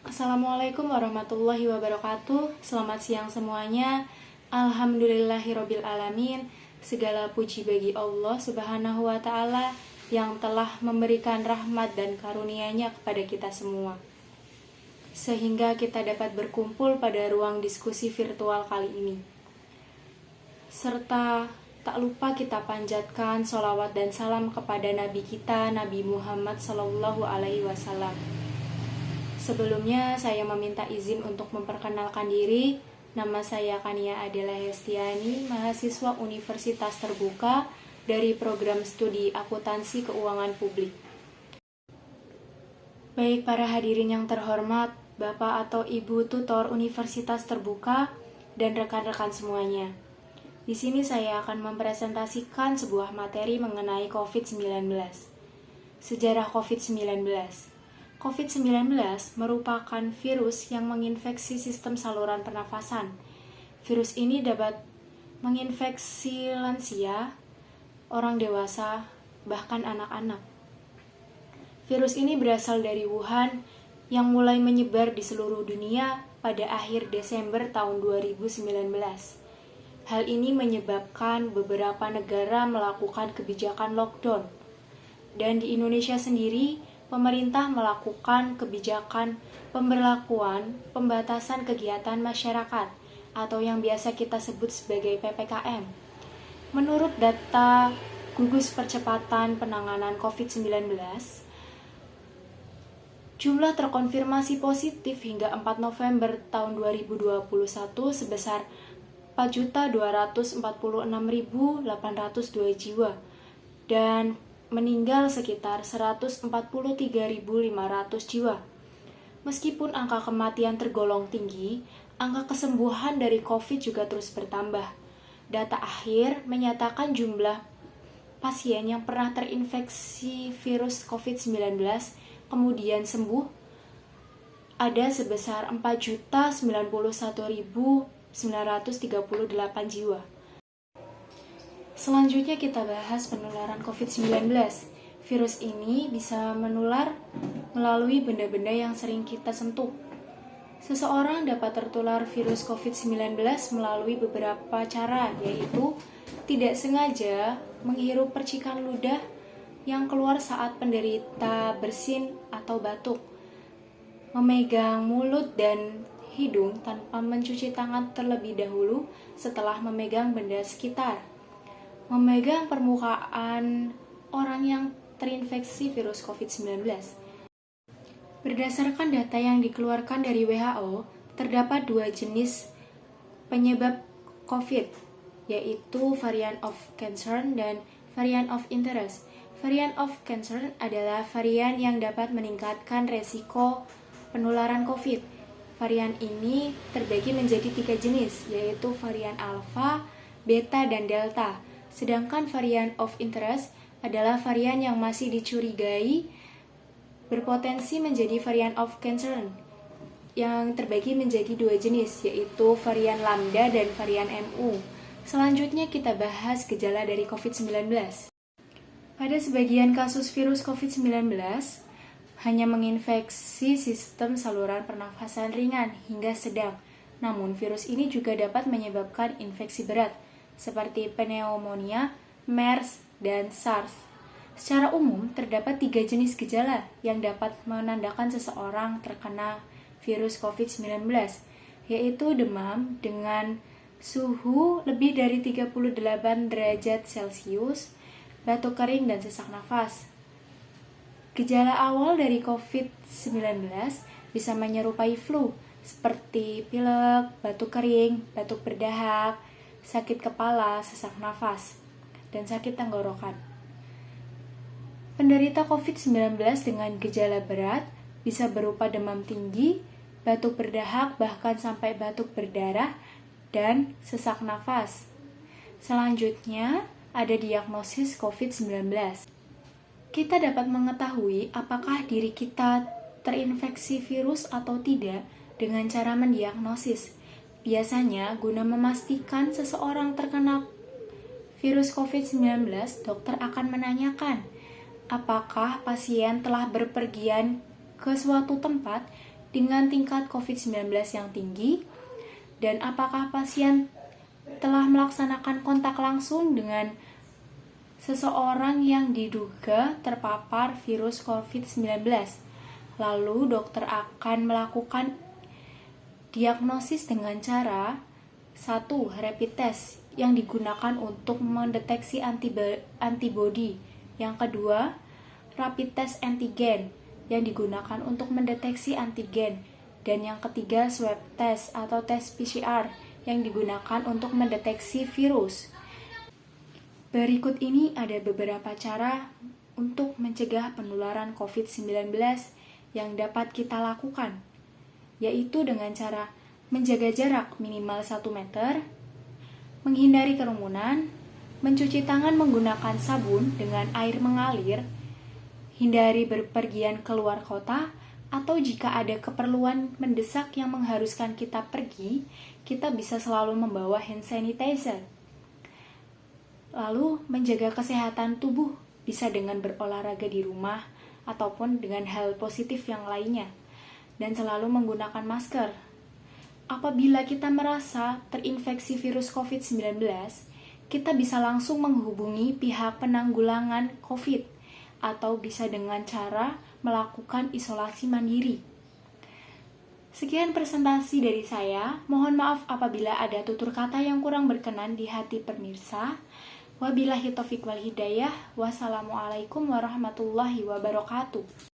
Assalamualaikum warahmatullahi wabarakatuh. Selamat siang semuanya. Alhamdulillahirabbil alamin. Segala puji bagi Allah Subhanahu wa taala yang telah memberikan rahmat dan karunia-Nya kepada kita semua. Sehingga kita dapat berkumpul pada ruang diskusi virtual kali ini. Serta tak lupa kita panjatkan sholawat dan salam kepada Nabi kita, Nabi Muhammad SAW. Sebelumnya saya meminta izin untuk memperkenalkan diri. Nama saya Kania Adela Hestiani, mahasiswa Universitas Terbuka dari program studi Akuntansi Keuangan Publik. Baik para hadirin yang terhormat, Bapak atau Ibu tutor Universitas Terbuka dan rekan-rekan semuanya. Di sini saya akan mempresentasikan sebuah materi mengenai COVID-19. Sejarah COVID-19. COVID-19 merupakan virus yang menginfeksi sistem saluran pernafasan. Virus ini dapat menginfeksi lansia, orang dewasa, bahkan anak-anak. Virus ini berasal dari Wuhan yang mulai menyebar di seluruh dunia pada akhir Desember tahun 2019. Hal ini menyebabkan beberapa negara melakukan kebijakan lockdown. Dan di Indonesia sendiri, pemerintah melakukan kebijakan pemberlakuan pembatasan kegiatan masyarakat atau yang biasa kita sebut sebagai PPKM. Menurut data Gugus Percepatan Penanganan COVID-19, jumlah terkonfirmasi positif hingga 4 November tahun 2021 sebesar 4.246.802 jiwa dan meninggal sekitar 143.500 jiwa. Meskipun angka kematian tergolong tinggi, angka kesembuhan dari COVID juga terus bertambah. Data akhir menyatakan jumlah pasien yang pernah terinfeksi virus COVID-19 kemudian sembuh ada sebesar 4.091.938 jiwa. Selanjutnya kita bahas penularan COVID-19. Virus ini bisa menular melalui benda-benda yang sering kita sentuh. Seseorang dapat tertular virus COVID-19 melalui beberapa cara, yaitu tidak sengaja menghirup percikan ludah yang keluar saat penderita bersin atau batuk, memegang mulut dan hidung tanpa mencuci tangan terlebih dahulu setelah memegang benda sekitar, memegang permukaan orang yang terinfeksi virus COVID-19. Berdasarkan data yang dikeluarkan dari WHO, terdapat dua jenis penyebab COVID, yaitu variant of concern dan variant of interest. Variant of concern adalah varian yang dapat meningkatkan resiko penularan COVID. Varian ini terbagi menjadi 3 jenis, yaitu varian alpha, beta, dan delta. Sedangkan varian of interest adalah varian yang masih dicurigai berpotensi menjadi varian of concern yang terbagi menjadi 2 jenis, yaitu varian lambda dan varian MU. Selanjutnya kita bahas gejala dari COVID-19. Pada sebagian kasus virus COVID-19 hanya menginfeksi sistem saluran pernafasan ringan hingga sedang. Namun virus ini juga dapat menyebabkan infeksi berat seperti pneumonia, MERS, dan SARS. Secara umum, terdapat 3 jenis gejala yang dapat menandakan seseorang terkena virus COVID-19, yaitu demam dengan suhu lebih dari 38 derajat Celcius, batuk kering, dan sesak nafas. Gejala awal dari COVID-19 bisa menyerupai flu, seperti pilek, batuk kering, batuk berdahak, sakit kepala, sesak nafas, dan sakit tenggorokan. Penderita COVID-19 dengan gejala berat bisa berupa demam tinggi, batuk berdahak, bahkan sampai batuk berdarah, dan sesak nafas. Selanjutnya, ada diagnosis COVID-19. Kita dapat mengetahui apakah diri kita terinfeksi virus atau tidak dengan cara mendiagnosis. Biasanya, guna memastikan seseorang terkena virus COVID-19, dokter akan menanyakan apakah pasien telah berpergian ke suatu tempat dengan tingkat COVID-19 yang tinggi, dan apakah pasien telah melaksanakan kontak langsung dengan seseorang yang diduga terpapar virus COVID-19. Lalu dokter akan melakukan diagnosis dengan cara 1. Rapid test yang digunakan untuk mendeteksi antibodi. Yang kedua, rapid test antigen yang digunakan untuk mendeteksi antigen. Dan yang ketiga, swab test atau tes PCR yang digunakan untuk mendeteksi virus. Berikut ini ada beberapa cara untuk mencegah penularan COVID-19 yang dapat kita lakukan, yaitu dengan cara menjaga jarak minimal 1 meter, menghindari kerumunan, mencuci tangan menggunakan sabun dengan air mengalir, hindari berpergian keluar kota, atau jika ada keperluan mendesak yang mengharuskan kita pergi, kita bisa selalu membawa hand sanitizer. Lalu, menjaga kesehatan tubuh bisa dengan berolahraga di rumah ataupun dengan hal positif yang lainnya, dan selalu menggunakan masker. Apabila kita merasa terinfeksi virus COVID-19, kita bisa langsung menghubungi pihak penanggulangan COVID atau bisa dengan cara melakukan isolasi mandiri. Sekian presentasi dari saya. Mohon maaf apabila ada tutur kata yang kurang berkenan di hati pemirsa. Wabillahi taufiq wal hidayah. Wassalamualaikum warahmatullahi wabarakatuh.